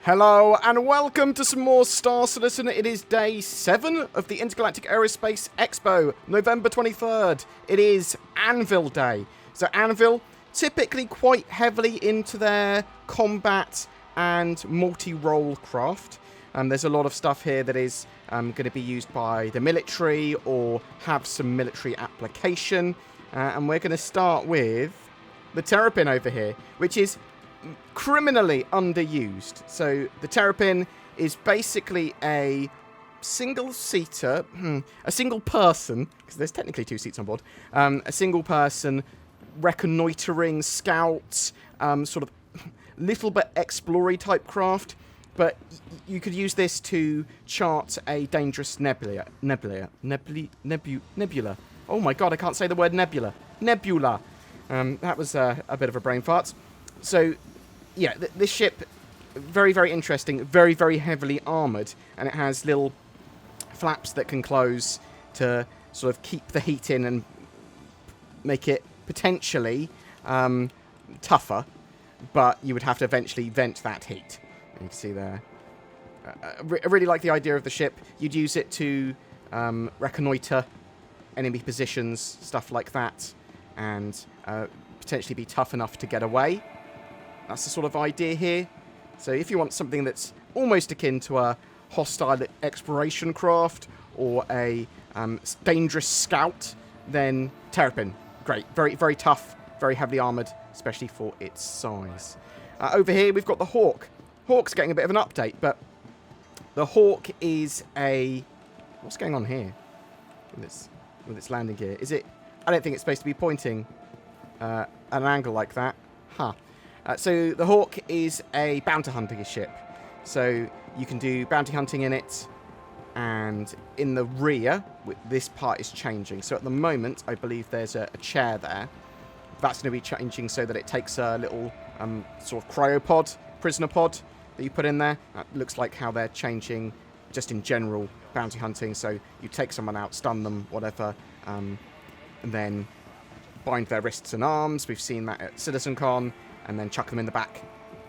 Hello and welcome to some more Star Citizen. It is day 7 of the Intergalactic Aerospace Expo, November 23rd. It is Anvil Day. So Anvil, typically quite heavily into their combat and multi-role craft. There's a lot of stuff here that is going to be used by the military or have some military application. And we're going to start with the Terrapin over here, which is criminally underused. So the Terrapin is basically a single-seater, a single person, because there's technically 2 seats on board, a single person reconnoitering, scout, sort of little bit explory type craft, but you could use this to chart a dangerous nebula. Oh my god, I can't say the word nebula. Nebula. That was a bit of a brain fart. So, yeah, this ship, very, very interesting, very, very heavily armoured, and it has little flaps that can close to sort of keep the heat in and make it potentially tougher, but you would have to eventually vent that heat. You can see there. I really like the idea of the ship. You'd use it to reconnoitre enemy positions, stuff like that, and potentially be tough enough to get away. That's the sort of idea here. So if you want something that's almost akin to a hostile exploration craft or a dangerous scout, then Terrapin, great. Very, very tough, very heavily armoured, especially for its size. Over here we've got the Hawk. Hawk's getting a bit of an update, but the Hawk is a... What's going on here with its landing gear? Is it... I don't think it's supposed to be pointing at an angle like that. Huh. So the Hawk is a bounty hunting ship. So you can do bounty hunting in it, and in the rear, this part is changing. So at the moment, I believe there's a chair there. That's going to be changing so that it takes a little sort of cryopod, prisoner pod that you put in there. That looks like how they're changing just in general bounty hunting. So you take someone out, stun them, whatever, and then bind their wrists and arms. We've seen that at CitizenCon. And then chuck them in the back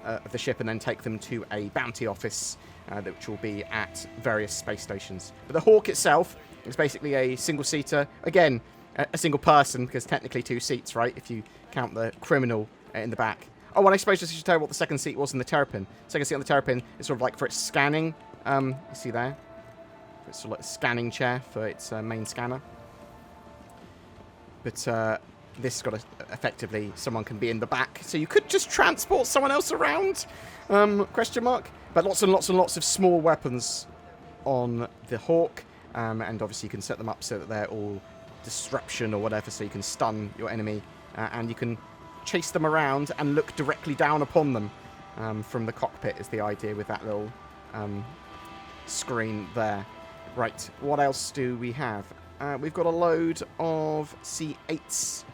of the ship and then take them to a bounty office, which will be at various space stations. But the Hawk itself is basically a single-seater. Again, a single person, because technically 2 seats, right, if you count the criminal in the back. Oh, and I suppose I should tell you what the second seat was in the Terrapin. Second seat on the Terrapin is sort of like for its scanning. You see there? It's sort of like a scanning chair for its main scanner. But... this has got effectively, someone can be in the back. So you could just transport someone else around, question mark. But lots and lots and lots of small weapons on the Hawk. And obviously you can set them up so that they're all disruption or whatever, so you can stun your enemy. And you can chase them around and look directly down upon them from the cockpit is the idea with that little screen there. Right, what else do we have? We've got a load of C8s.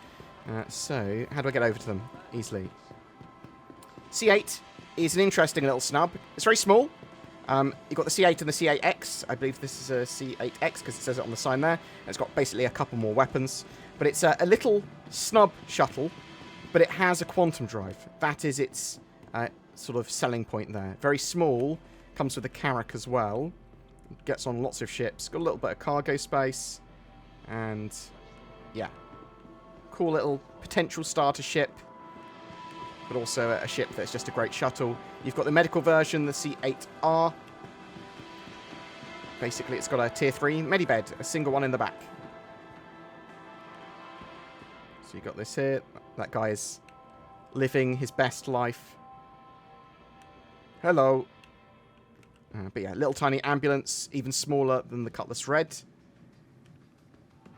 So, how do I get over to them easily? C8 is an interesting little snub. It's very small. You've got the C8 and the C8X. I believe this is a C8X because it says it on the sign there. And it's got basically a couple more weapons. But it's a little snub shuttle, but it has a quantum drive. That is its sort of selling point there. Very small. Comes with a Carrack as well. Gets on lots of ships. Got a little bit of cargo space. And, yeah. Cool little potential starter ship, but also a ship that's just a great shuttle. You've got the medical version, the C8R. Basically, it's got a tier 3 medibed, a single one in the back. So you've got this here. That guy is living his best life. Hello. But yeah, little tiny ambulance, even smaller than the Cutlass Red.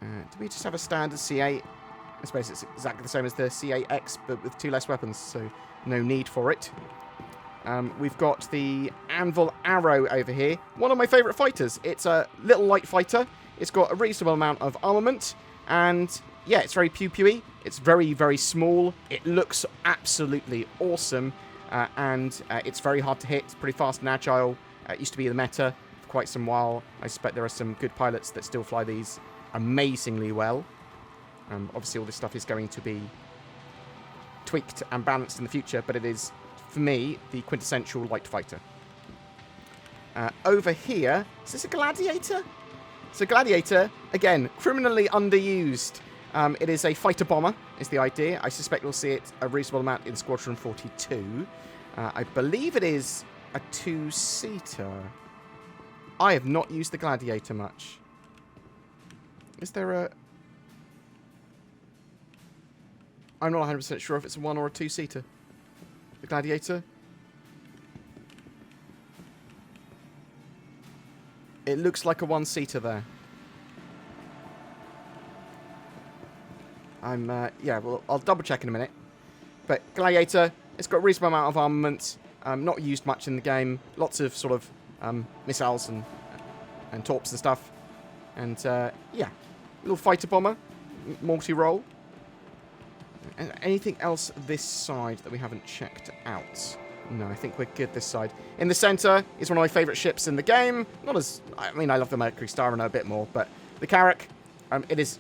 Do we just have a standard C8? I suppose it's exactly the same as the C8X, but with 2 less weapons, so no need for it. We've got the Anvil Arrow over here. One of my favourite fighters. It's a little light fighter. It's got a reasonable amount of armament, and yeah, it's very pew-pewy. It's very, very small. It looks absolutely awesome, and it's very hard to hit. It's pretty fast and agile. It used to be the meta for quite some while. I suspect there are some good pilots that still fly these amazingly well. Obviously, all this stuff is going to be tweaked and balanced in the future, but it is, for me, the quintessential light fighter. Over here, is this a Gladiator? So Gladiator, again, criminally underused. It is a fighter bomber, is the idea. I suspect we'll see it a reasonable amount in Squadron 42. I believe it is a 2-seater. I have not used the Gladiator much. Is there a... I'm not 100% sure if it's a 1 or a 2-seater. The Gladiator. It looks like a 1-seater there. Yeah, well, I'll double check in a minute. But Gladiator, it's got a reasonable amount of armament. Not used much in the game. Lots of sort of missiles and torps and stuff. And yeah, little fighter bomber, multi-role. And anything else this side that we haven't checked out? No, I think we're good this side. In the centre is one of my favourite ships in the game. Not as... I mean, I love the Mercury Star and a bit more, but the Carrack, it is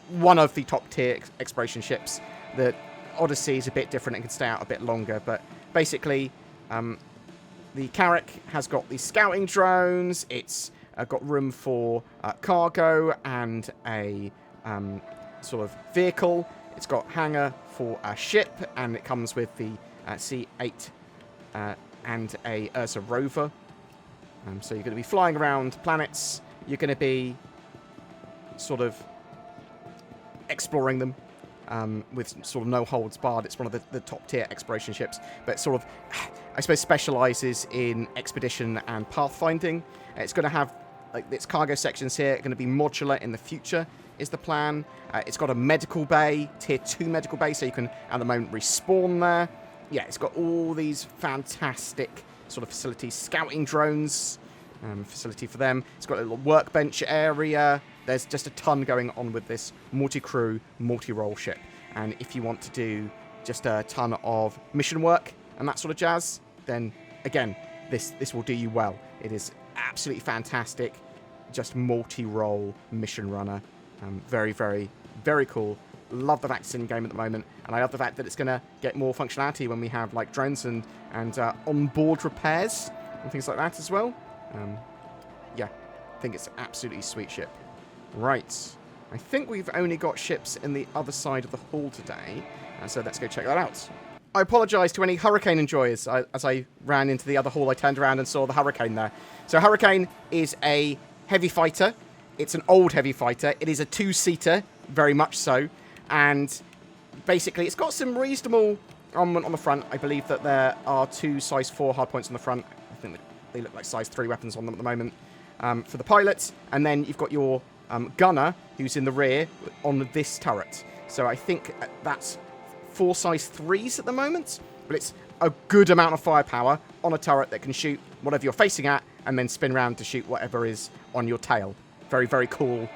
one of the top-tier exploration ships. The Odyssey is a bit different and can stay out a bit longer, but basically, the Carrack has got these scouting drones. It's got room for cargo and a sort of vehicle. It's got hangar for a ship, and it comes with the C8 and a Ursa rover. So you're going to be flying around planets. You're going to be sort of exploring them with sort of no holds barred. It's one of the top tier exploration ships, but sort of, I suppose, specializes in expedition and pathfinding. It's going to have like its cargo sections here are going to be modular in the future, is the plan. It's got a medical bay, tier 2 medical bay, so you can at the moment respawn there. Yeah, it's got all these fantastic sort of facilities. Scouting drones, facility for them. It's got a little workbench area. There's just a ton going on with this multi-crew, multi-role ship. And if you want to do just a ton of mission work and that sort of jazz, then, again, this will do you well. It is absolutely fantastic. Just multi-role mission runner. Very, very, very cool. Love the fact it's in game at the moment, and I love the fact that it's going to get more functionality when we have like drones and on-board repairs and things like that as well. Yeah, I think it's an absolutely sweet ship. Right, I think we've only got ships in the other side of the hall today, so let's go check that out. I apologise to any Hurricane enjoyers. As I ran into the other hall, I turned around and saw the Hurricane there. So Hurricane is a heavy fighter. It's an old heavy fighter. It is a 2-seater, very much so. And basically, it's got some reasonable armament on the front. I believe that there are 2 size 4 hardpoints on the front. I think that they look like size 3 weapons on them at the moment for the pilots. And then you've got your gunner, who's in the rear, on this turret. So I think that's 4 size 3s at the moment. But it's a good amount of firepower on a turret that can shoot whatever you're facing at and then spin around to shoot whatever is on your tail. Very, very cool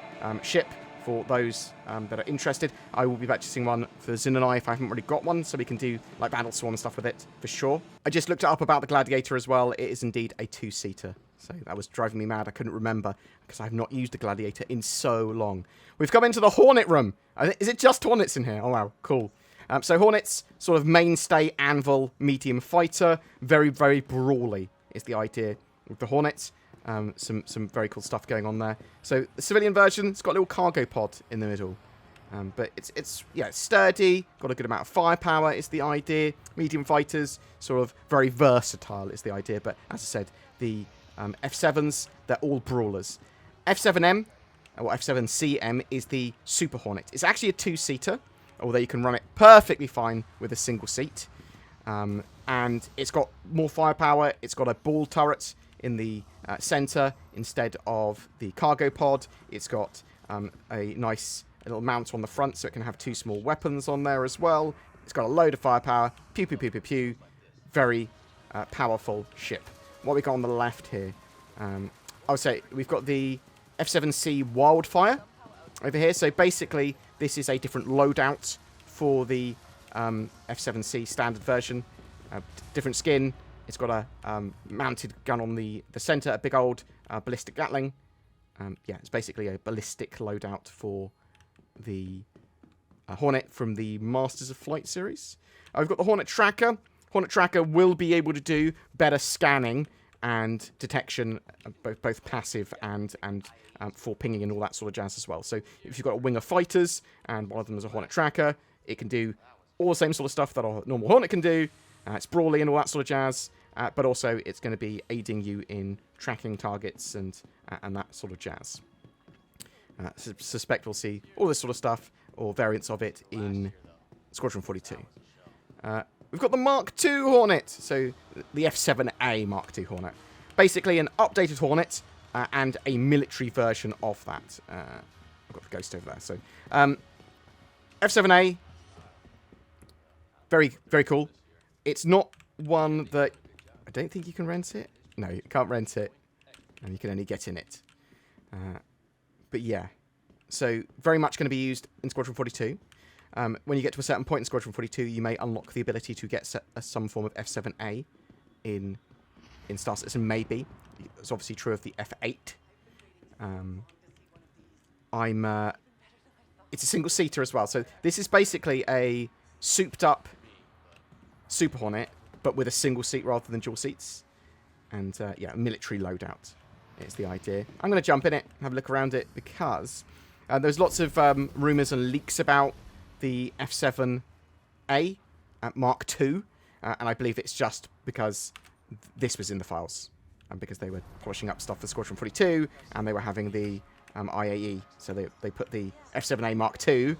ship for those that are interested. I will be purchasing one for Zin and I if I haven't already got one, so we can do like Battle Swarm and stuff with it, for sure. I just looked it up about the Gladiator as well. It is indeed a 2-seater. So that was driving me mad. I couldn't remember because I have not used the Gladiator in so long. We've come into the Hornet room. Is it just Hornets in here? Oh, wow. Cool. So Hornets, sort of mainstay Anvil medium fighter. Very, very brawly is the idea with the Hornets. Some very cool stuff going on there. So the civilian version, it's got a little cargo pod in the middle. But it's sturdy, got a good amount of firepower is the idea. Medium fighters, sort of very versatile is the idea. But as I said, the F7s, they're all brawlers. F7M, or F7CM, is the Super Hornet. It's actually a 2-seater, although you can run it perfectly fine with a single seat. And it's got more firepower. It's got a ball turret in the center instead of the cargo pod. It's got a nice little mount on the front so it can have 2 small weapons on there as well. It's got a load of firepower. Pew, pew, pew, pew, pew. Very powerful ship. What we got on the left here, I would say we've got the F7C Wildfire over here. So basically, this is a different loadout for the F7C standard version. Different skin. It's got a mounted gun on the center, a big old ballistic Gatling. Yeah, it's basically a ballistic loadout for the Hornet from the Masters of Flight series. We've got the Hornet Tracker. Hornet Tracker will be able to do better scanning and detection, both passive and for pinging and all that sort of jazz as well. So if you've got a wing of fighters and one of them is a Hornet tracker, it can do all the same sort of stuff that a normal Hornet can do. It's brawly and all that sort of jazz, but also it's going to be aiding you in tracking targets and that sort of jazz. Suspect we'll see all this sort of stuff or variants of it in Squadron 42. We've got the Mark II Hornet, so the F7A Mark II Hornet. Basically an updated Hornet and a military version of that. I've got the Ghost over there. So F7A, very, very cool. It's not one that... I don't think you can rent it. No, you can't rent it. And you can only get in it. But yeah. So very much going to be used in Squadron 42. When you get to a certain point in Squadron 42, you may unlock the ability to get some form of F7A in Star Citizen, maybe. It's obviously true of the F8. It's a single-seater as well. So this is basically a souped-up Super Hornet, but with a single seat rather than dual seats. And, yeah, military loadout is the idea. I'm going to jump in it, have a look around it, because there's lots of rumours and leaks about the F7A Mark II, and I believe it's just because this was in the files, and because they were polishing up stuff for Squadron 42, and they were having the IAE, so they put the F7A Mark II,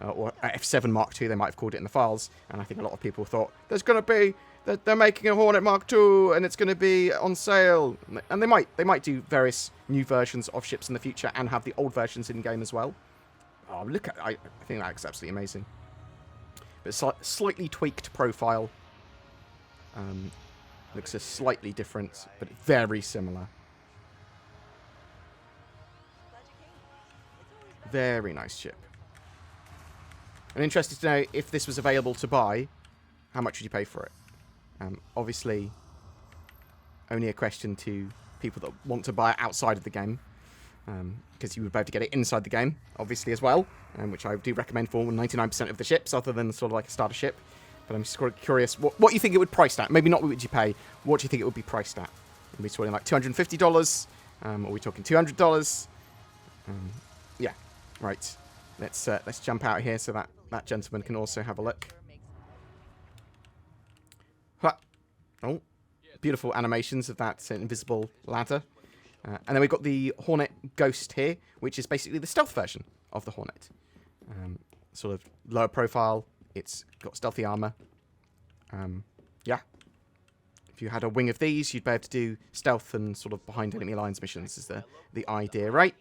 or F7 Mark II, they might have called it in the files, and I think a lot of people thought, there's going to be, they're making a Hornet Mark II, and it's going to be on sale, and they might do various new versions of ships in the future, and have the old versions in-game as well. Oh, look at, I think that looks absolutely amazing. But slightly tweaked profile. Looks a slightly different, but very similar. Very nice ship. I'm interested to know if this was available to buy, how much would you pay for it? Obviously, only a question to people that want to buy it outside of the game. Because you would be able to get it inside the game, obviously, as well. Which I do recommend for 99% of the ships, other than sort of like a starter ship. But I'm just curious, what you think it would price at? Maybe not what would you pay. What do you think it would be priced at? Are we talking like $250? Are we talking $200? Yeah, right. Let's jump out of here so that gentleman can also have a look. Oh, beautiful animations of that invisible ladder. And then we've got the Hornet Ghost here, which is basically the stealth version of the Hornet. Sort of lower profile. It's got stealthy armor. Yeah. If you had a wing of these, you'd be able to do stealth and sort of behind enemy lines missions is the idea, right?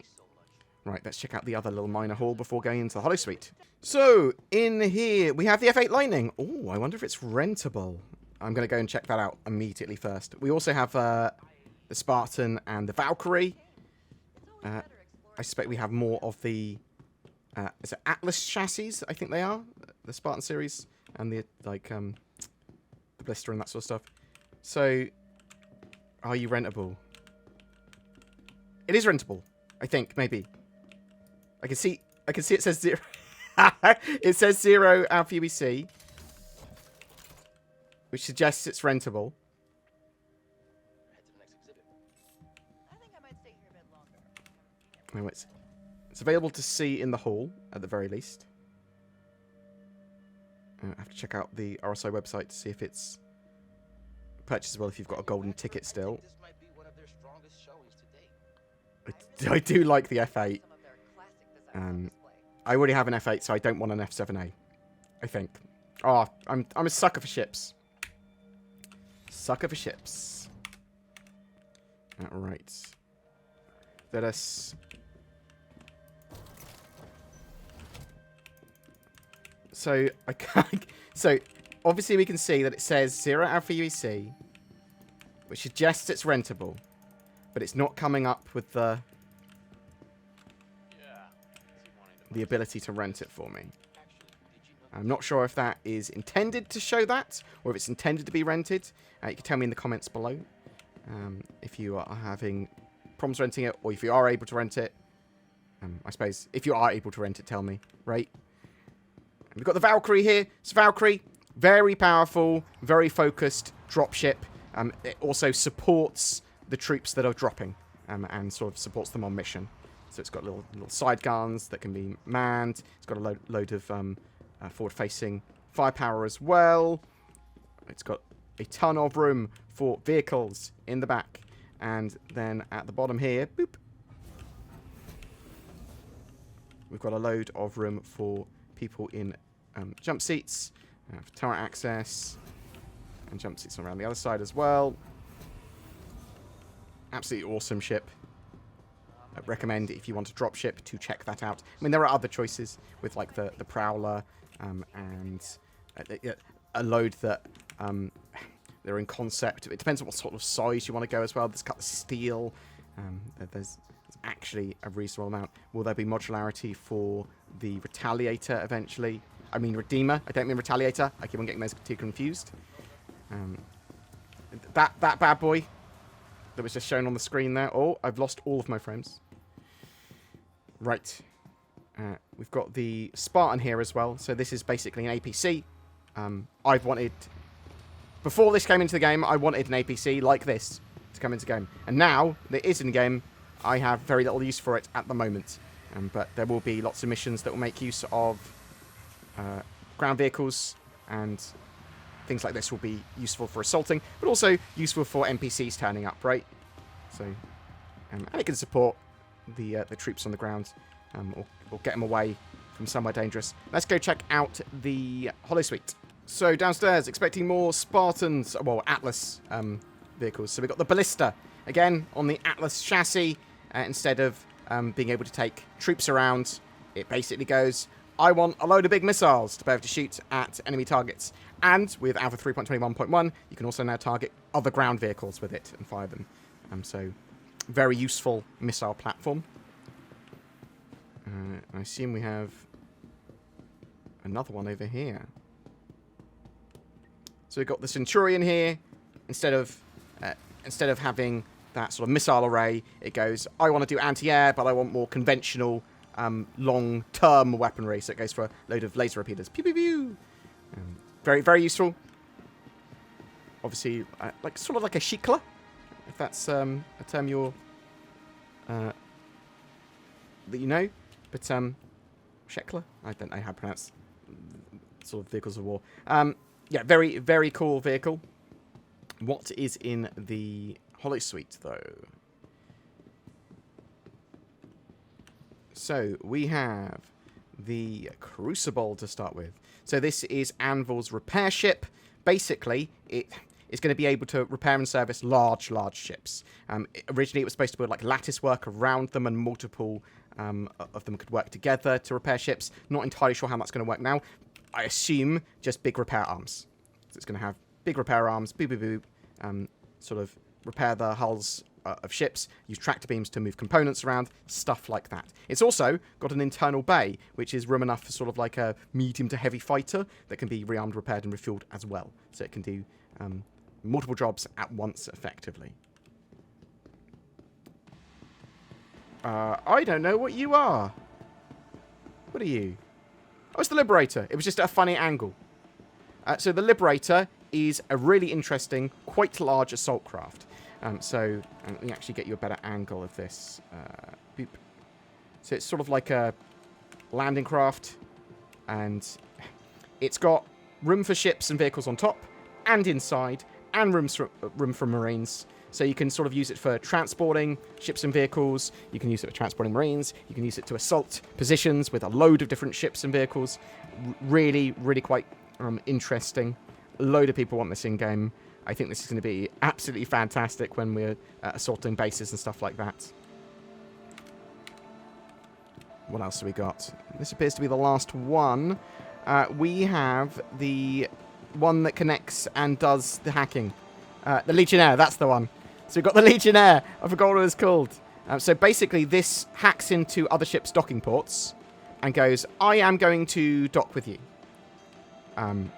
Right, let's check out the other little minor hall before going into the Hollow Suite. So, in here, we have the F8 Lightning. Oh, I wonder if it's rentable. I'm going to go and check that out immediately first. We also have the Spartan and the Valkyrie. I suspect we have more of the... is it Atlas chassis? I think they are. The Spartan series. And the, like, the blister and that sort of stuff. So, are you rentable? It is rentable. I think, maybe. I can see it says 0. It says 0 Alpha UBC. Which suggests it's rentable. No, it's available to see in the hall, at the very least. I have to check out the RSI website to see if it's purchasable if you've got a golden ticket still. I do like the F8. I already have an F8, so I don't want an F7A. I think. Oh, I'm a sucker for ships. Sucker for ships. Alright. Let us... So, so, obviously we can see that it says 0 Alpha UEC, which suggests it's rentable, but it's not coming up with the ability to rent it for me. I'm not sure if that is intended to show that, or if it's intended to be rented. You can tell me in the comments below if you are having problems renting it, or if you are able to rent it. I suppose, if you are able to rent it, tell me, right? We've got the Valkyrie here. It's Valkyrie, very powerful, very focused dropship. It also supports the troops that are dropping and sort of supports them on mission. So it's got little side guns that can be manned. It's got a load of forward-facing firepower as well. It's got a ton of room for vehicles in the back. And then at the bottom here, boop, we've got a load of room for people in jump seats, for turret access, and jump seats around the other side as well. Absolutely awesome ship. I recommend, if you want to drop ship, to check that out. I mean, there are other choices with like the Prowler and a load that they're in concept. It depends on what sort of size you want to go as well. There's cut steel. There's actually a reasonable amount. Will there be modularity for the Retaliator eventually? I mean Redeemer. I don't mean Retaliator. I keep on getting those two confused. That bad boy that was just shown on the screen there. Oh, I've lost all of my frames. Right. We've got the Spartan here as well. So this is basically an APC. I've wanted... Before this came into the game, I wanted an APC like this to come into game. And now that it is in game, I have very little use for it at the moment. But there will be lots of missions that will make use of ground vehicles, and things like this will be useful for assaulting, but also useful for NPCs turning up, right? So, and it can support the troops on the ground, or get them away from somewhere dangerous. Let's go check out the Holosuite. So downstairs, expecting more Spartans, well, Atlas vehicles. So we've got the Ballista, again, on the Atlas chassis. Instead of being able to take troops around, it basically goes, I want a load of big missiles to be able to shoot at enemy targets. And with Alpha 3.21.1, you can also now target other ground vehicles with it and fire them. So, very useful missile platform. I assume we have another one over here. So we've got the Centurion here. Instead of having that sort of missile array, it goes, I want to do anti-air, but I want more conventional, long-term weaponry. So it goes for a load of laser repeaters. Pew, pew, pew. Very, very useful. Obviously, sort of like a Shikla, if that's a term that you know. But Shekla, I don't know how to pronounce sort of vehicles of war. Yeah, very, very cool vehicle. What is in the Holosuite, though? So, we have the Crucible to start with. So, this is Anvil's repair ship. Basically, it is going to be able to repair and service large ships. Originally, it was supposed to build like lattice work around them, and multiple of them could work together to repair ships. Not entirely sure how that's going to work now. I assume just big repair arms. So, it's going to have big repair arms, boop, boop, boop, sort of repair the hulls of ships, use tractor beams to move components around, stuff like that. It's also got an internal bay, which is room enough for sort of like a medium to heavy fighter that can be rearmed, repaired, and refueled as well. So it can do multiple jobs at once effectively. I don't know what you are. What are you? Oh, it's the Liberator. It was just at a funny angle. So the Liberator is a really interesting, quite large assault craft. So let me actually get you a better angle of this. Boop. So it's sort of like a landing craft, and it's got room for ships and vehicles on top and inside, and room for Marines. So you can sort of use it for transporting ships and vehicles. You can use it for transporting Marines. You can use it to assault positions with a load of different ships and vehicles. Really, really quite interesting. A load of people want this in-game. I think this is going to be absolutely fantastic when we're assaulting bases and stuff like that. What else have we got? This appears to be the last one. We have the one that connects and does the hacking. The Legionnaire, that's the one. So we've got the Legionnaire. I forgot what it was called. So basically this hacks into other ships' docking ports and goes, I am going to dock with you. And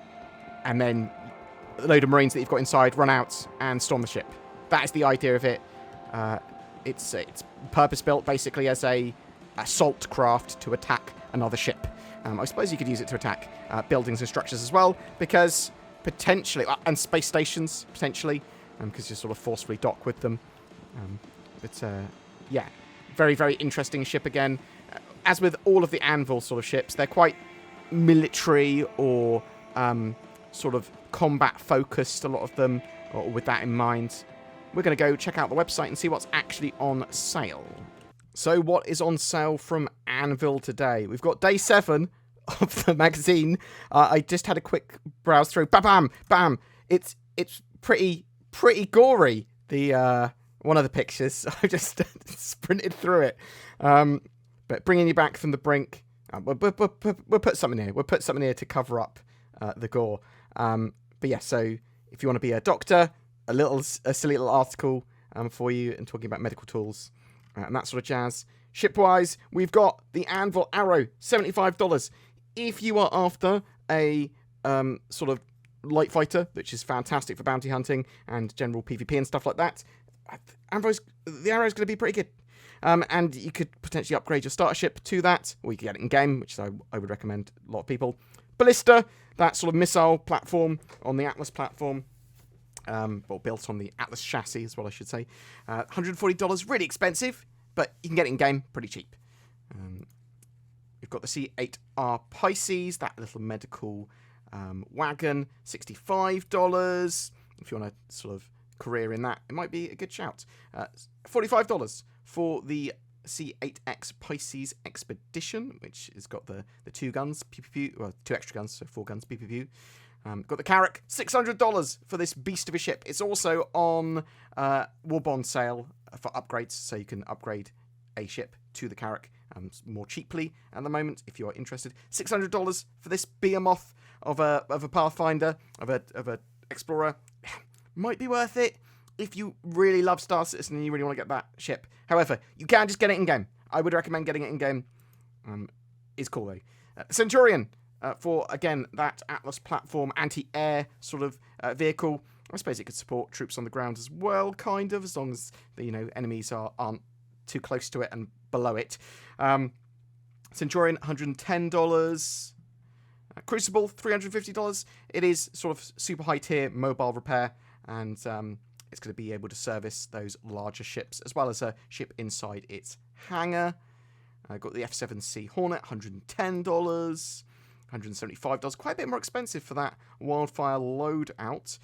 then a load of Marines that you've got inside run out and storm the ship. That is the idea of it. It's purpose-built basically as a assault craft to attack another ship. I suppose you could use it to attack buildings and structures as well, because potentially, and space stations potentially, because you sort of forcefully dock with them. Yeah, very, very interesting ship again. As with all of the Anvil sort of ships, they're quite military or sort of combat focused, a lot of them, or with that in mind. We're going to go check out the website and see what's actually on sale. So what is on sale from Anvil today? We've got day 7 of the magazine. I just had a quick browse through. Bam, bam, bam. It's pretty gory. The one of the pictures. I just sprinted through it. But bringing you back from the brink. We'll put something here. We'll put something here to cover up the gore. But yeah, so if you want to be a doctor, a silly little article for you and talking about medical tools and that sort of jazz. Ship-wise, we've got the Anvil Arrow, $75. If you are after a sort of light fighter, which is fantastic for bounty hunting and general PvP and stuff like that, the Arrow's going to be pretty good. And you could potentially upgrade your starter ship to that, or you could get it in-game, which I would recommend a lot of people. Ballista, that sort of missile platform on the Atlas platform. Well, built on the Atlas chassis as well, I should say. $140, really expensive, but you can get it in-game pretty cheap. We've got the C8R Pisces, that little medical wagon, $65. If you want to sort of career in that, it might be a good shout. $45 for the C8X Pisces Expedition, which has got the 2 guns, pew pew pew, well, 2 extra guns, so 4 guns, pew pew pew. Got the Carrack, $600 for this beast of a ship. It's also on Warbond sale for upgrades, so you can upgrade a ship to the Carrack more cheaply at the moment if you are interested. $600 for this behemoth of a Pathfinder, of a Explorer. Might be worth it if you really love Star Citizen and you really want to get that ship. However, you can just get it in-game. I would recommend getting it in-game. Is cool, though. Centurion, for, again, that Atlas platform anti-air sort of vehicle. I suppose it could support troops on the ground as well, kind of, as long as the enemies aren't too close to it and below it. Centurion, $110. Crucible, $350. It is sort of super high-tier mobile repair, and it's going to be able to service those larger ships, as well as a ship inside its hangar. I got the F7C Hornet, $110. $175, quite a bit more expensive for that Wildfire loadout.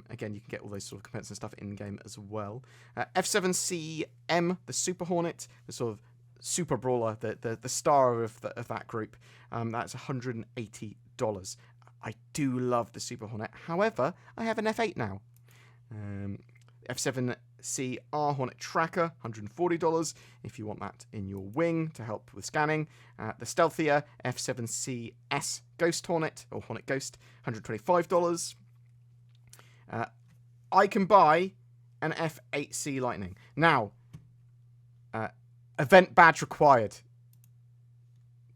Again, you can get all those sort of components and stuff in-game as well. F7CM, the Super Hornet, the sort of super brawler, the star of that group. That's $180. I do love the Super Hornet. However, I have an F8 now. F7CR Hornet Tracker, $140 if you want that in your wing to help with scanning. The stealthier F7CS Ghost Hornet, or Hornet Ghost, $125. I can buy an F8C Lightning. Now, event badge required.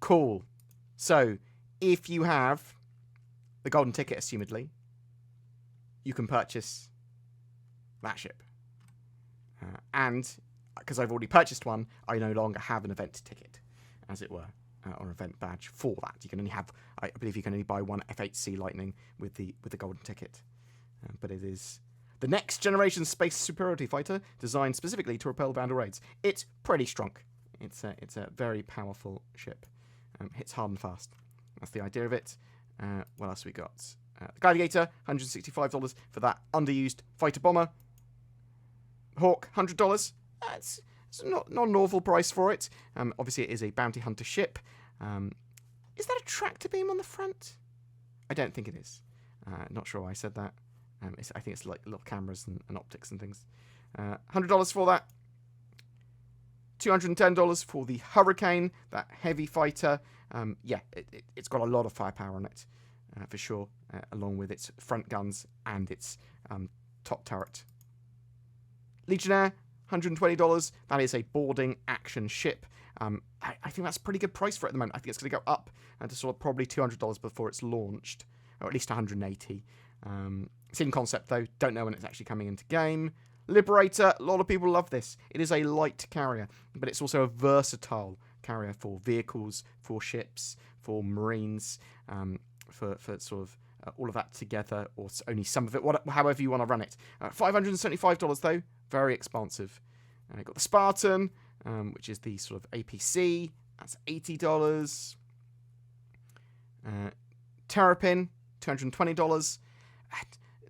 Cool. So, if you have the golden ticket, assumedly, you can purchase that ship. And because I've already purchased one, I no longer have an event ticket, as it were, or event badge for that. You can only have, I believe, you can only buy one F8C Lightning with the golden ticket. But it is the next generation space superiority fighter designed specifically to repel Vandal raids. It's pretty strong. It's a very powerful ship. Hits hard and fast. That's the idea of it. What else we got? The Gladiator, $165 for that underused fighter bomber. Hawk, $100. It's not an awful price for it. Obviously, it is a bounty hunter ship. Is that a tractor beam on the front? I don't think it is. Not sure why I said that. I think it's like little cameras and optics and things. $100 for that. $210 for the Hurricane, that heavy fighter. Yeah, it's got a lot of firepower on it, for sure, along with its front guns and its top turret. Legionnaire, $120. That is a boarding action ship. I think that's a pretty good price for it at the moment. I think it's going to go up to sort of probably $200 before it's launched, or at least $180. It's in concept, though. Don't know when it's actually coming into game. Liberator, a lot of people love this. It is a light carrier, but it's also a versatile carrier for vehicles, for ships, for marines, for sort of all of that together, or only some of it, however you want to run it. $575 though, very expensive. You've got the Spartan, which is the sort of APC, that's $80. Terrapin, $220.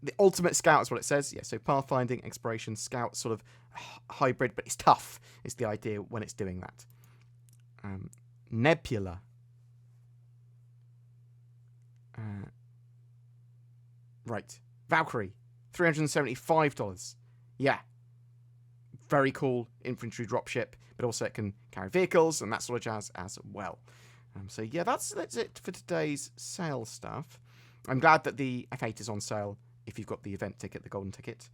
The Ultimate Scout is what it says. Yeah, so pathfinding, exploration, scout, sort of hybrid, but it's tough, is the idea when it's doing that. Nebula. Right. Valkyrie, $375. Yeah. Very cool infantry dropship, but also it can carry vehicles and that sort of jazz as well. So yeah, that's it for today's sale stuff. I'm glad that the F8 is on sale if you've got the event ticket, the golden ticket.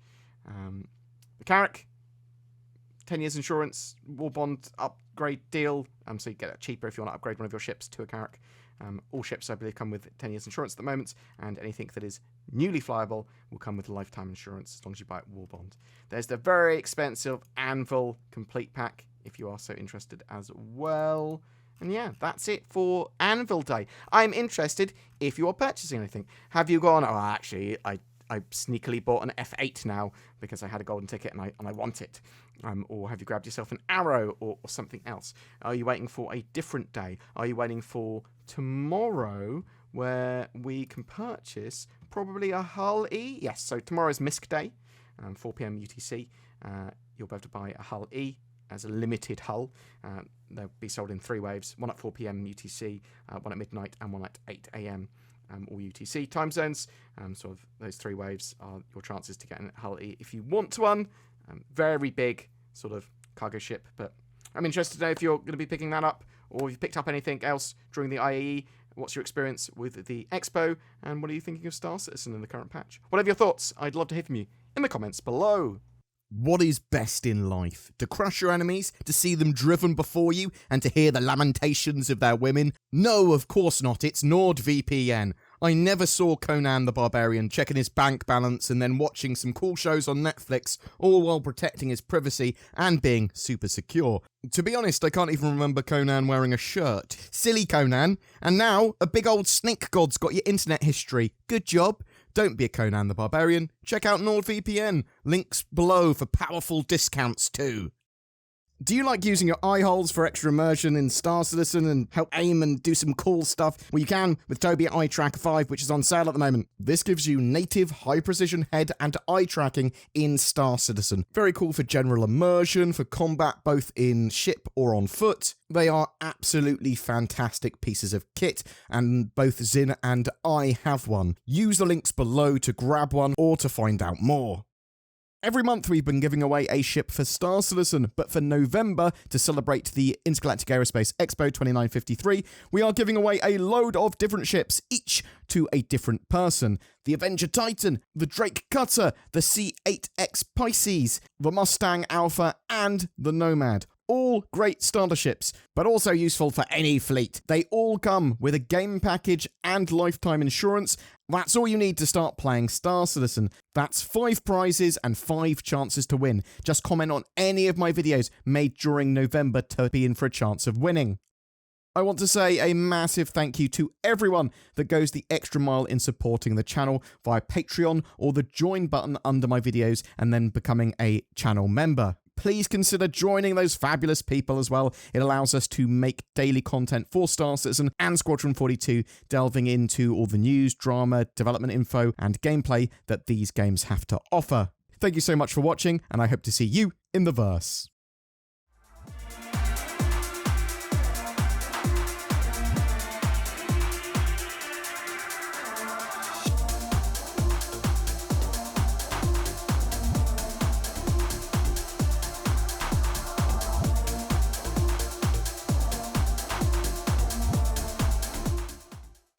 The Carrack, 10 years insurance, war bond upgrade deal. So you get it cheaper if you want to upgrade one of your ships to a Carrack. All ships, I believe, come with 10 years insurance at the moment, and anything that is newly flyable will come with lifetime insurance as long as you buy it war bond. There's the very expensive Anvil complete pack if you are so interested as well. And yeah, that's it for Anvil Day. I'm interested if you are purchasing anything. Have you gone, oh, actually, I sneakily bought an F8 now because I had a golden ticket and I want it. Or have you grabbed yourself an Arrow or something else? Are you waiting for a different day? Are you waiting for tomorrow where we can purchase probably a Hull E? Yes, so tomorrow's MISC Day, 4 p.m. UTC. You'll be able to buy a Hull E as a limited hull. They'll be sold in 3 waves, one at 4 p.m. UTC, one at midnight, and one at 8 a.m. All UTC time zones. Sort of those 3 waves are your chances to get an Hull E if you want one. Very big sort of cargo ship, but I'm interested to know if you're going to be picking that up or if you picked up anything else during the IAE. What's your experience with the Expo, and what are you thinking of Star Citizen in the current patch? Whatever your thoughts, I'd love to hear from you in the comments below. What is best in life? To crush your enemies, to see them driven before you, and to hear the lamentations of their women? No, of course not, it's NordVPN. I never saw Conan the Barbarian checking his bank balance and then watching some cool shows on Netflix, all while protecting his privacy and being super secure. To be honest, I can't even remember Conan wearing a shirt. Silly Conan. And now, a big old snake god's got your internet history. Good job. Don't be a Conan the Barbarian. Check out NordVPN. Links below for powerful discounts too. Do you like using your eye holes for extra immersion in Star Citizen and help aim and do some cool stuff? Well, you can with Tobii Eye Tracker 5, which is on sale at the moment. This gives you native high-precision head and eye tracking in Star Citizen. Very cool for general immersion, for combat both in ship or on foot. They are absolutely fantastic pieces of kit, and both Zin and I have one. Use the links below to grab one or to find out more. Every month we've been giving away a ship for Star Citizen, but for November, to celebrate the Intergalactic Aerospace Expo 2953, we are giving away a load of different ships, each to a different person. The Avenger Titan, the Drake Cutter, the C-8X Pisces, the Mustang Alpha, and the Nomad. All great starter ships, but also useful for any fleet. They all come with a game package and lifetime insurance. That's all you need to start playing Star Citizen. That's 5 prizes and 5 chances to win. Just comment on any of my videos made during November to be in for a chance of winning. I want to say a massive thank you to everyone that goes the extra mile in supporting the channel via Patreon or the join button under my videos and then becoming a channel member. Please consider joining those fabulous people as well. It allows us to make daily content for Star Citizen and Squadron 42, delving into all the news, drama, development info, and gameplay that these games have to offer. Thank you so much for watching, and I hope to see you in the verse.